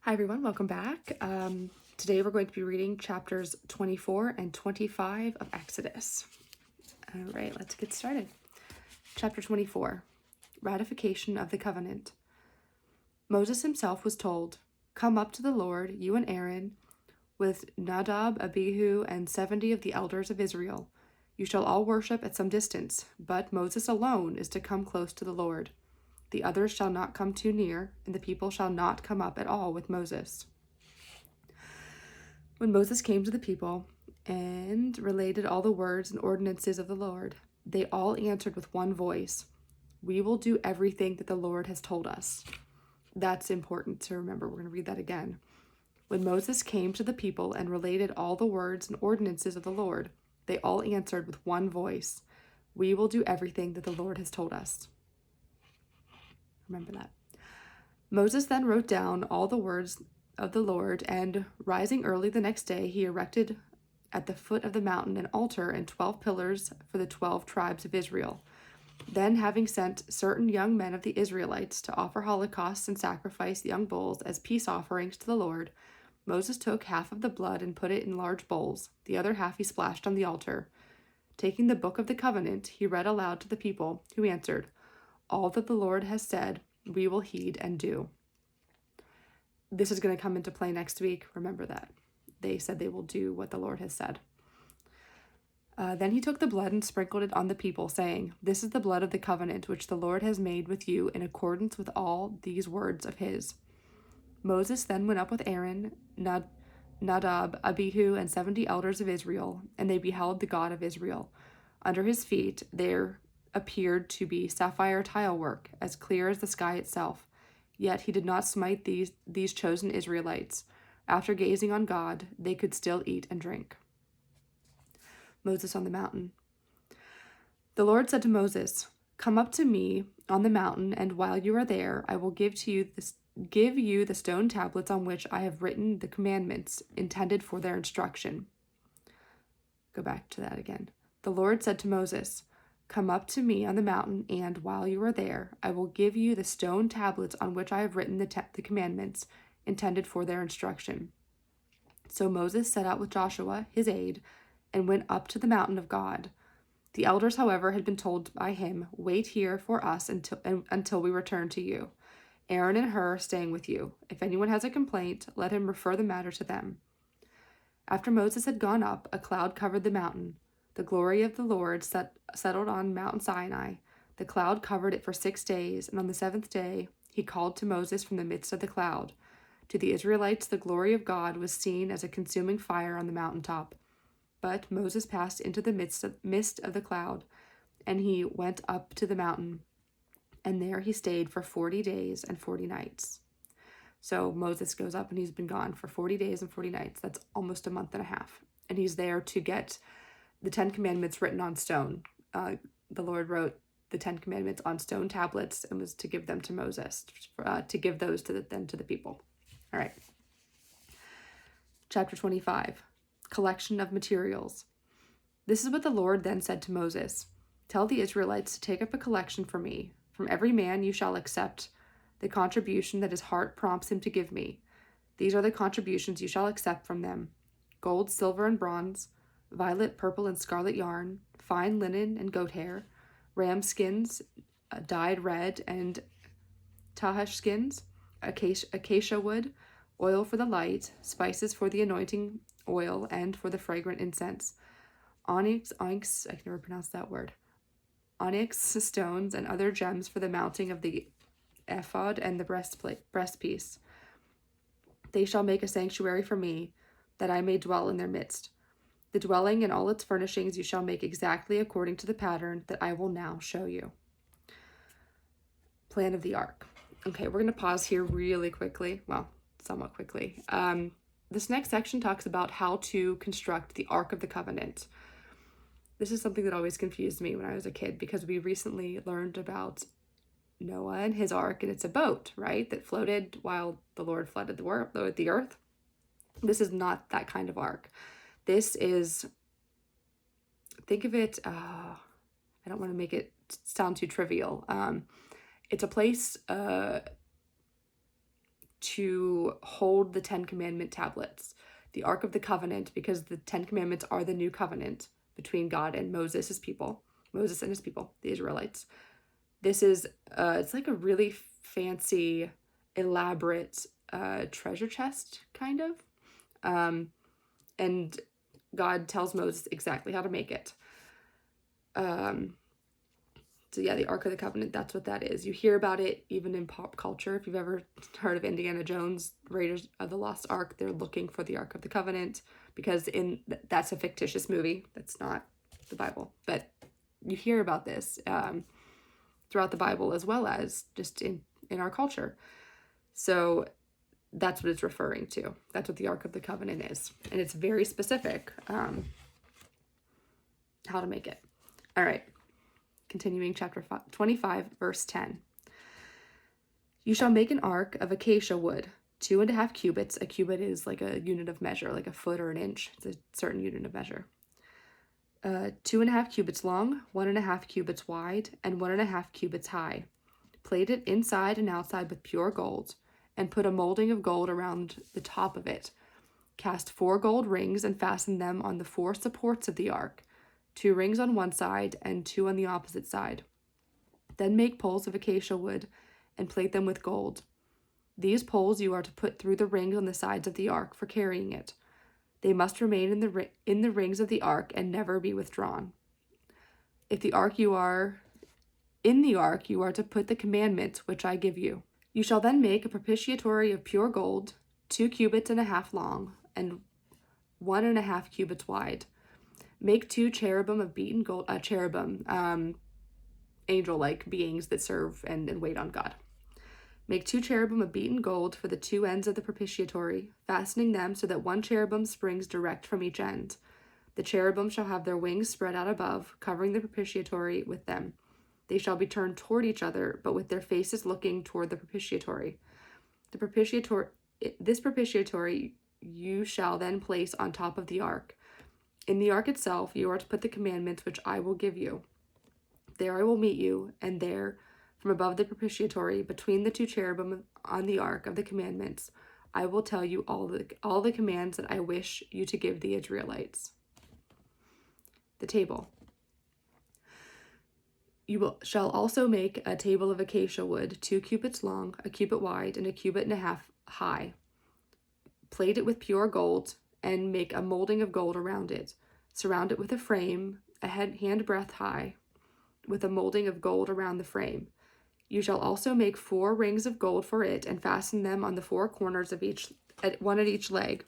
Hi everyone, welcome back. Today we're going to be reading chapters 24 and 25 of Exodus. All right, let's get started. Chapter 24, Ratification of the Covenant. Moses himself was told, "Come up to the Lord, you and Aaron, with Nadab, Abihu, and 70 of the elders of Israel. You shall all worship at some distance, but Moses alone is to come close to the Lord. The others shall not come too near, and the people shall not come up at all with Moses." When Moses came to the people and related all the words and ordinances of the Lord, they all answered with one voice, "We will do everything that the Lord has told us." That's important to remember. We're going to read that again. When Moses came to the people and related all the words and ordinances of the Lord, they all answered with one voice, "We will do everything that the Lord has told us." Remember that. Moses then wrote down all the words of the Lord, and rising early the next day, he erected at the foot of the mountain an altar and 12 pillars for the 12 tribes of Israel. Then, having sent certain young men of the Israelites to offer holocausts and sacrifice young bulls as peace offerings to the Lord, Moses took half of the blood and put it in large bowls. The other half he splashed on the altar. Taking the book of the covenant, he read aloud to the people, who answered, "All that the Lord has said, we will heed and do." This is going to come into play next week. Remember that. They said they will do what the Lord has said. Then he took the blood and sprinkled it on the people, saying, "This is the blood of the covenant which the Lord has made with you in accordance with all these words of his." Moses then went up with Aaron, Nadab, Abihu, and 70 elders of Israel, and they beheld the God of Israel. Under his feet there appeared to be sapphire tile work, as clear as the sky itself. Yet he did not smite these chosen Israelites. After gazing on God, they could still eat and drink. Moses on the mountain. The Lord said to Moses, "Come up to me on the mountain, and while you are there, I will give you the stone tablets on which I have written the commandments intended for their instruction." Go back to that again. The Lord said to Moses, "Come up to me on the mountain, and while you are there, I will give you the stone tablets on which I have written the commandments intended for their instruction." So Moses set out with Joshua, his aide, and went up to the mountain of God. The elders, however, had been told by him, "Wait here for us until we return to you. Aaron and Hur staying with you. If anyone has a complaint, let him refer the matter to them." After Moses had gone up, a cloud covered the mountain. The glory of the Lord settled on Mount Sinai. The cloud covered it for 6 days, and on the 7th day he called to Moses from the midst of the cloud. To the Israelites, the glory of God was seen as a consuming fire on the mountaintop. But Moses passed into the midst of the cloud, and he went up to the mountain, and there he stayed for 40 days and 40 nights. So Moses goes up, and he's been gone for 40 days and 40 nights. That's almost a month and a half. And he's there to get the 10 Commandments written on stone. The Lord wrote the 10 Commandments on stone tablets and was to give them to Moses, to give those to the people. All right. Chapter 25. Collection of materials. This is what the Lord then said to Moses. "Tell the Israelites to take up a collection for me. From every man you shall accept the contribution that his heart prompts him to give me. These are the contributions you shall accept from them: gold, silver, and bronze, violet, purple, and scarlet yarn, fine linen and goat hair, ram skins dyed red, and tahash skins, acacia wood, oil for the light, spices for the anointing oil and for the fragrant incense, onyx, I can never pronounce that word, onyx stones, and other gems for the mounting of the ephod and the breastpiece. They shall make a sanctuary for me, that I may dwell in their midst. The dwelling and all its furnishings you shall make exactly according to the pattern that I will now show you." Plan of the ark. Okay, we're going to pause here really quickly. Well, somewhat quickly. This next section talks about how to construct the Ark of the Covenant. This is something that always confused me when I was a kid, because we recently learned about Noah and his ark, and it's a boat, right, that floated while the Lord flooded the earth. This is not that kind of ark. This is, think of it, I don't want to make it sound too trivial. It's a place to hold the 10 Commandment tablets, the Ark of the Covenant, because the 10 Commandments are the new covenant between God and Moses and his people, the Israelites. This is, it's like a really fancy, elaborate treasure chest, kind of. And God tells Moses exactly how to make it. So yeah, the Ark of the Covenant, that's what that is. You hear about it even in pop culture. If you've ever heard of Indiana Jones, Raiders of the Lost Ark, they're looking for the Ark of the Covenant because that's a fictitious movie. That's not the Bible. But you hear about this throughout the Bible as well as just in our culture. So that's what it's referring to. That's what the Ark of the Covenant is. And it's very specific how to make it. All right. Continuing chapter 25, verse 10. You shall make an ark of acacia wood, 2.5 cubits. A cubit is like a unit of measure, like a foot or an inch. It's a certain unit of measure. 2.5 cubits long, 1.5 cubits wide, and 1.5 cubits high. Plate it inside and outside with pure gold, and put a molding of gold around the top of it. Cast 4 gold rings and fasten them on the 4 supports of the ark, 2 rings on one side and 2 on the opposite side. Then make poles of acacia wood and plate them with gold. These poles you are to put through the rings on the sides of the ark for carrying it. They must remain in the rings of the ark and never be withdrawn. In the ark you are to put the commandments which I give you. You shall then make a propitiatory of pure gold, 2.5 cubits long and 1.5 cubits wide. Make 2 cherubim of beaten gold, angel-like beings that serve and wait on God. Make 2 cherubim of beaten gold for the 2 ends of the propitiatory, fastening them so that 1 cherubim springs direct from each end. The cherubim shall have their wings spread out above, covering the propitiatory with them. They shall be turned toward each other, but with their faces looking toward the propitiatory. This propitiatory you shall then place on top of the ark. In the ark itself you are to put the commandments which I will give you. There I will meet you, and there, from above the propitiatory, between the 2 cherubim on the ark of the commandments, I will tell you all the commands that I wish you to give the Israelites. The table. Shall also make a table of acacia wood, 2 cubits long, 1 cubit wide, and 1.5 cubits high. Plate it with pure gold, and make a molding of gold around it. Surround it with a frame, a handbreadth high, with a molding of gold around the frame. You shall also make 4 rings of gold for it, and fasten them on the 4 corners of each, one at each leg,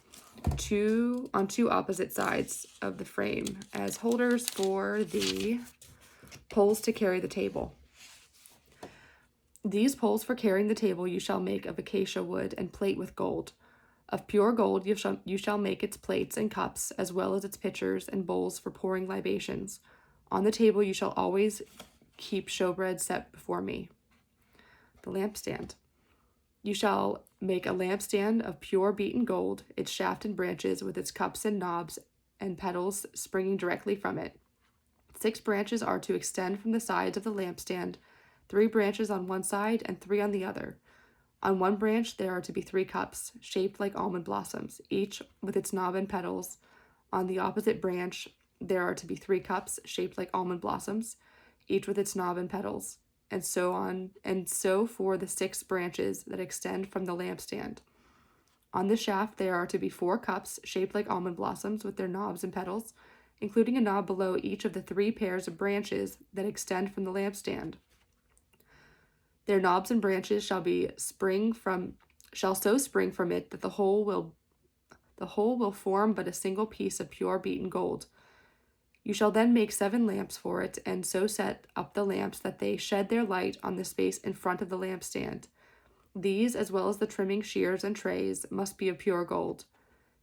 2 on 2 opposite sides of the frame, as holders for the poles to carry the table. These poles for carrying the table you shall make of acacia wood and plate with gold. Of pure gold you shall make its plates and cups, as well as its pitchers and bowls for pouring libations. On the table you shall always keep showbread set before me. The lampstand. You shall make a lampstand of pure beaten gold, its shaft and branches, with its cups and knobs and petals springing directly from it. 6 branches are to extend from the sides of the lampstand, 3 branches on one side and 3 on the other. On one branch there are to be 3 cups, shaped like almond blossoms, each with its knob and petals. On the opposite branch there are to be 3 cups, shaped like almond blossoms, each with its knob and petals, and so on, and so for the 6 branches that extend from the lampstand. On the shaft there are to be 4 cups, shaped like almond blossoms, with their knobs and petals, including a knob below each of the 3 pairs of branches that extend from the lampstand. Their knobs and branches shall so spring from it that the whole will form but a single piece of pure beaten gold. You shall then make 7 lamps for it, and so set up the lamps that they shed their light on the space in front of the lampstand. These, as well as the trimming shears and trays, must be of pure gold.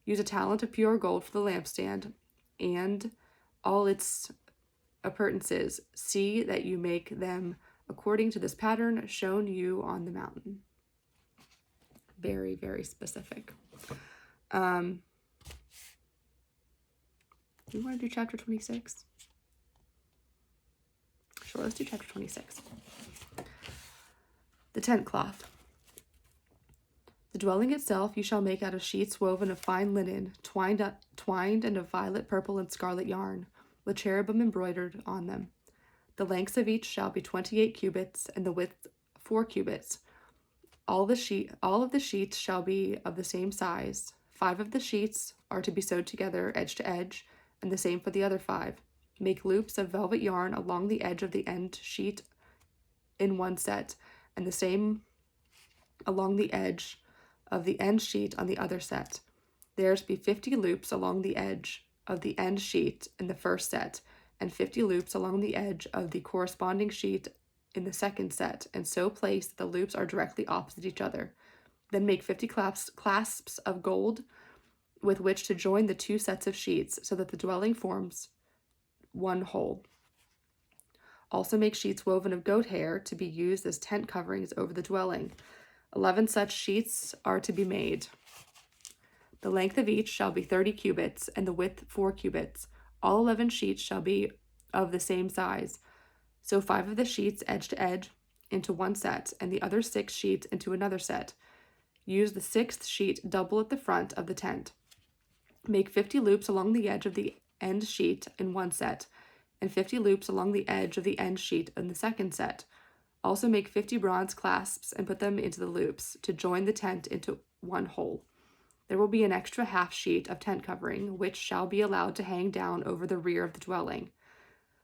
Use a talent of pure gold for the lampstand and all its appurtenances. See that you make them according to this pattern shown you on the mountain. Very, very specific. You want to do chapter 26? Sure, let's do chapter 26. The tent cloth. The dwelling itself you shall make out of sheets woven of fine linen, twined and of violet, purple, and scarlet yarn, with cherubim embroidered on them. The lengths of each shall be 28 cubits, and the width 4 cubits. All of the sheets shall be of the same size. 5 of the sheets are to be sewed together edge to edge, and the same for the other 5. Make loops of velvet yarn along the edge of the end sheet in one set, and the same along the edge of the end sheet on the other set. There is to be 50 loops along the edge of the end sheet in the first set, and 50 loops along the edge of the corresponding sheet in the second set, and so place that the loops are directly opposite each other. Then make 50 clasps of gold with which to join the 2 sets of sheets, so that the dwelling forms one whole. Also make sheets woven of goat hair to be used as tent coverings over the dwelling. 11 such sheets are to be made. The length of each shall be 30 cubits, and the width 4 cubits. All 11 sheets shall be of the same size. So 5 of the sheets edge to edge into one set, and the other 6 sheets into another set. Use the 6th sheet double at the front of the tent. Make 50 loops along the edge of the end sheet in one set, and 50 loops along the edge of the end sheet in the second set. Also make 50 bronze clasps and put them into the loops to join the tent into one whole. There will be an extra half sheet of tent covering, which shall be allowed to hang down over the rear of the dwelling.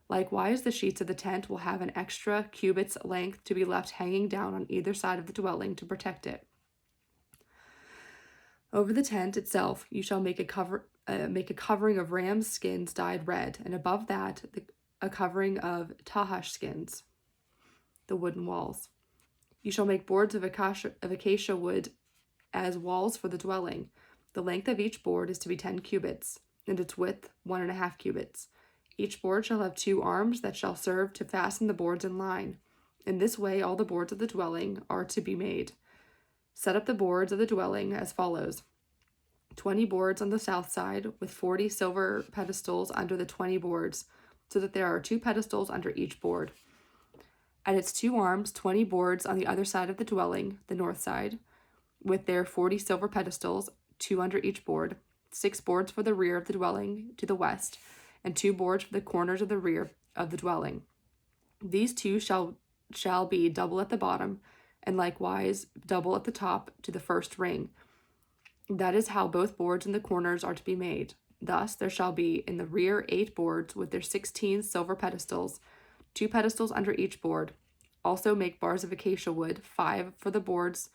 Likewise, the sheets of the tent will have an extra cubit's length to be left hanging down on either side of the dwelling to protect it. Over the tent itself, you shall make a covering of ram's skins dyed red, and above that, a covering of tahash skins, the wooden walls. You shall make boards of acacia wood as walls for the dwelling. The length of each board is to be 10 cubits, and its width 1.5 cubits. Each board shall have 2 arms that shall serve to fasten the boards in line. In this way, all the boards of the dwelling are to be made. Set up the boards of the dwelling as follows: 20 boards on the south side, with 40 silver pedestals under the 20 boards, so that there are 2 pedestals under each board. At its 2 arms, 20 boards on the other side of the dwelling, the north side, with their 40 silver pedestals, 2 under each board, 6 boards for the rear of the dwelling to the west, and 2 boards for the corners of the rear of the dwelling. These 2 shall be double at the bottom, and likewise double at the top to the first ring. That is how both boards in the corners are to be made. Thus there shall be in the rear 8 boards with their 16 silver pedestals, 2 pedestals under each board. Also make bars of acacia wood, 5 for the boards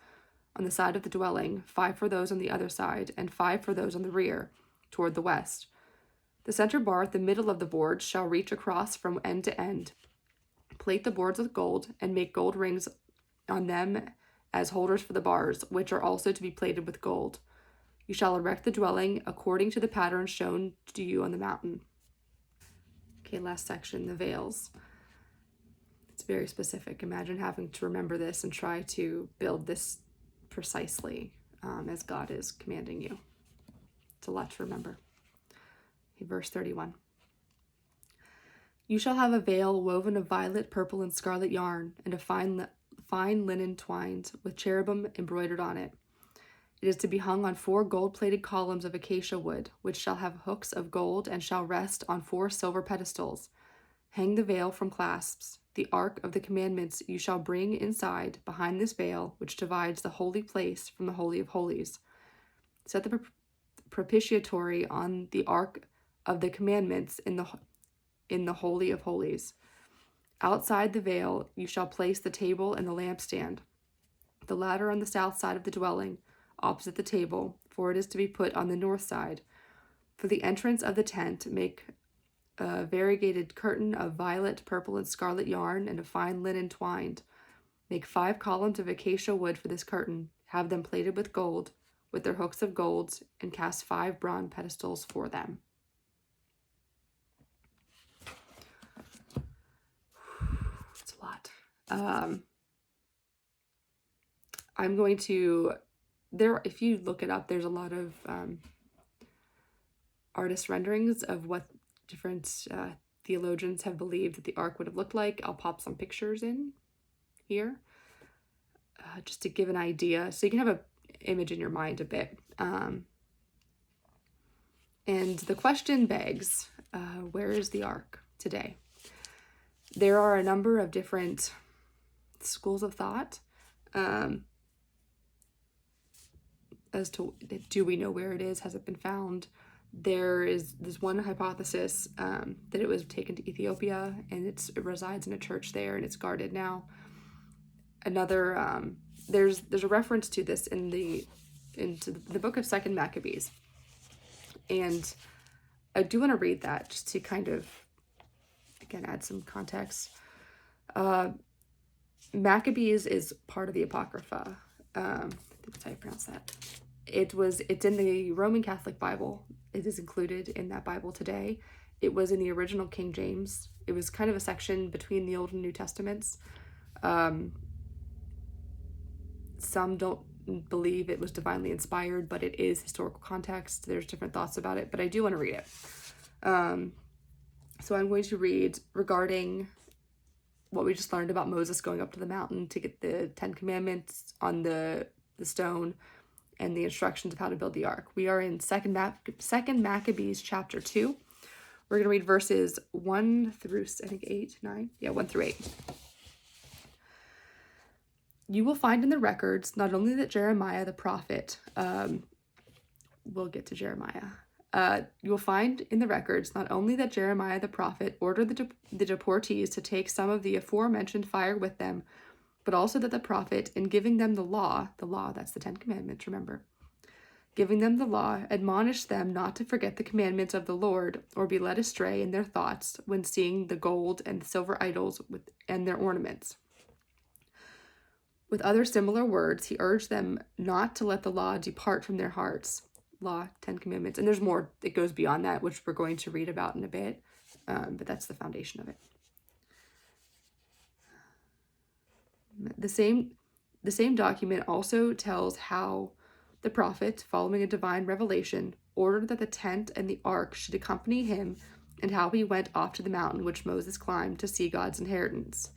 on the side of the dwelling, 5 for those on the other side, and 5 for those on the rear, toward the west. The center bar at the middle of the board shall reach across from end to end. Plate the boards with gold, and make gold rings on them as holders for the bars, which are also to be plated with gold. You shall erect the dwelling according to the pattern shown to you on the mountain. Okay, last section, the veils. It's very specific. Imagine having to remember this and try to build this precisely as God is commanding you. It's a lot to remember. Okay, verse 31. You shall have a veil woven of violet, purple, and scarlet yarn, and of fine linen twined, with cherubim embroidered on it. It is to be hung on 4 gold-plated columns of acacia wood, which shall have hooks of gold and shall rest on 4 silver pedestals. Hang the veil from clasps. The ark of the commandments you shall bring inside, behind this veil, which divides the holy place from the Holy of Holies. Set the propitiatory on the ark of the commandments in the Holy of Holies. Outside the veil you shall place the table and the lampstand, the latter on the south side of the dwelling, opposite the table, for it is to be put on the north side. For the entrance of the tent, make a variegated curtain of violet, purple, and scarlet yarn and of fine linen twined. Make 5 columns of acacia wood for this curtain. Have them plated with gold, with their hooks of gold, and cast 5 bronze pedestals for them. It's a lot. I'm going to... if you look it up, there's a lot of artist renderings of what different theologians have believed that the ark would have looked like. I'll pop some pictures in here just to give an idea. So you can have image in your mind a bit. And the question begs, where is the ark today? There are a number of different schools of thought as to, do we know where it is? Has it been found? There's one hypothesis that it was taken to Ethiopia and it resides in a church there and it's guarded now. Another, there's a reference to this into the book of 2nd Maccabees. And I do want to read that just to kind of, again, add some context. Maccabees is part of the Apocrypha. I think that's how you pronounce that. It's in the Roman Catholic Bible. It is included in that Bible today. It was in the original King James. It was kind of a section between the Old and New Testaments. Some don't believe it was divinely inspired, but it is historical context. There's different thoughts about it, but I do want to read it. So I'm going to read regarding what we just learned about Moses going up to the mountain to get the 10 Commandments on the stone and the instructions of how to build the ark. We are in 2nd Maccabees Chapter 2. We're going to read verses 1 through, I think, 8, 9. Yeah, 1 through 8. You will find in the records not only that Jeremiah the prophet, we'll get to Jeremiah. You will find in the records not only that Jeremiah the prophet ordered the deportees to take some of the aforementioned fire with them, but also that the prophet, in giving them the law, that's the 10 Commandments, remember, giving them the law, admonished them not to forget the commandments of the Lord or be led astray in their thoughts when seeing the gold and silver idols and their ornaments. With other similar words, he urged them not to let the law depart from their hearts. Law, 10 Commandments. And there's more that goes beyond that, which we're going to read about in a bit. But that's the foundation of it. The same document also tells how the prophet, following a divine revelation, ordered that the tent and the ark should accompany him, and how he went off to the mountain which Moses climbed to see God's inheritance.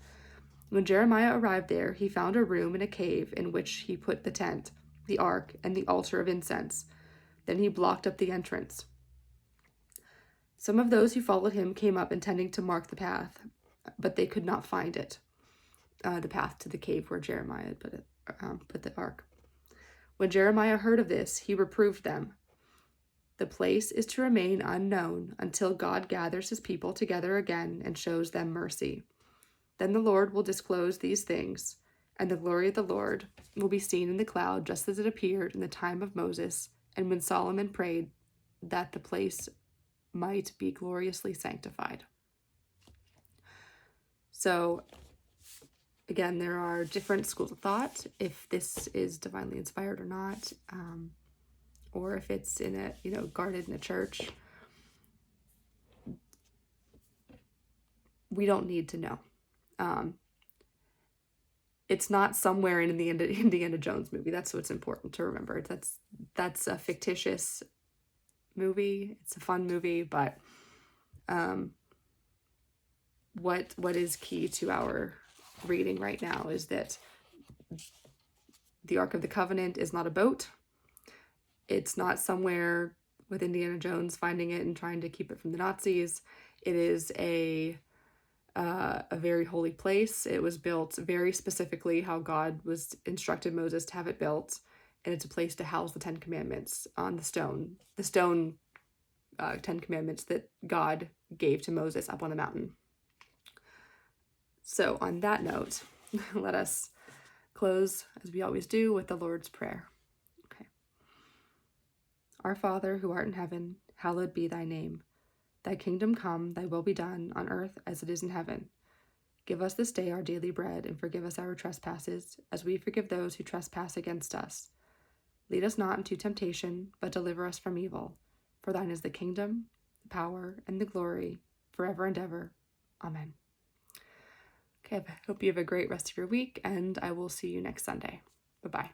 When Jeremiah arrived there, he found a room in a cave in which he put the tent, the ark, and the altar of incense. Then he blocked up the entrance. Some of those who followed him came up intending to mark the path, but they could not find it, the path to the cave where Jeremiah had put the ark. When Jeremiah heard of this, he reproved them. The place is to remain unknown until God gathers his people together again and shows them mercy. Then the Lord will disclose these things, and the glory of the Lord will be seen in the cloud, just as it appeared in the time of Moses, and when Solomon prayed that the place might be gloriously sanctified. So, again, there are different schools of thought, if this is divinely inspired or not, or if it's in a, guarded in a church. We don't need to know. It's not somewhere in the Indiana Jones movie. That's what's important to remember. That's a fictitious movie. It's a fun movie, but what is key to our reading right now is that the Ark of the Covenant is not a boat. It's not somewhere with Indiana Jones finding it and trying to keep it from the Nazis. It is a very holy place. It was built very specifically how God was instructed Moses to have it built, and it's a place to house the 10 Commandments on the stone 10 Commandments that God gave to Moses up on the mountain. So on that note, let us close, as we always do, with the Lord's Prayer. Okay. Our Father, who art in heaven, hallowed be thy name. Thy kingdom come, thy will be done, on earth as it is in heaven. Give us this day our daily bread, and forgive us our trespasses, as we forgive those who trespass against us. Lead us not into temptation, but deliver us from evil. For thine is the kingdom, the power, and the glory, forever and ever. Amen. Okay, I hope you have a great rest of your week, and I will see you next Sunday. Bye-bye.